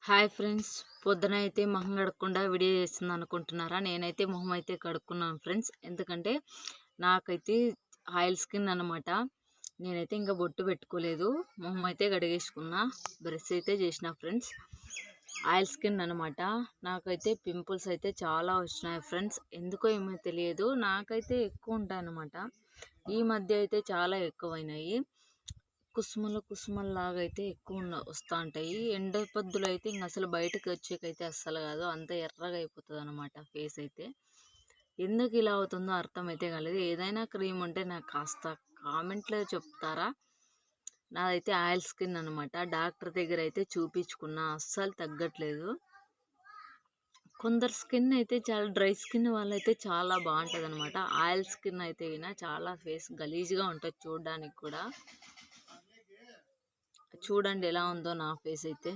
Hi friends, పొద్దున అయితే మొహం కడగకుండా వీడియో చేస్తుంది అనుకుంటున్నారా? నేనైతే మొహం అయితే కడుక్కున్నాను ఫ్రెండ్స్. ఎందుకంటే నాకైతే ఆయిల్ స్కిన్ అనమాట. నేనైతే ఇంకా బొట్టు పెట్టుకోలేదు, మొహం అయితే కడిగేసుకున్నా, బ్రష్ అయితే చేసిన ఫ్రెండ్స్. ఆయిల్ స్కిన్ అనమాట. నాకైతే పింపుల్స్ అయితే చాలా వచ్చినాయి ఫ్రెండ్స్. ఎందుకో ఏమో తెలియదు, నాకైతే ఎక్కువ ఉంటాయి అనమాట. ఈ మధ్య అయితే చాలా ఎక్కువైనాయి. కుసుమల్లాగా అయితే ఎక్కువ వస్తూ ఉంటాయి. ఎండ పొద్దులు అయితే ఇంక అసలు బయటకు వచ్చేకైతే అస్సలు కాదు, అంత ఎర్రగా అయిపోతుంది అనమాట ఫేస్ అయితే. ఎందుకు ఇలా అవుతుందో అర్థమైతే కాలేదు. ఏదైనా క్రీమ్ ఉంటే నాకు కాస్త కామెంట్లో చెప్తారా? నాదైతే ఆయిల్ స్కిన్ అనమాట. డాక్టర్ దగ్గర అయితే చూపించుకున్నా, అస్సలు తగ్గట్లేదు. కొందరు స్కిన్ అయితే చాలా డ్రై స్కిన్ వాళ్ళైతే చాలా బాగుంటుంది అనమాట. ఆయిల్ స్కిన్ అయితే చాలా ఫేస్ గలీజ్గా ఉంటుంది చూడడానికి కూడా. చూడండి ఎలా ఉందో నా ఫేస్ అయితే.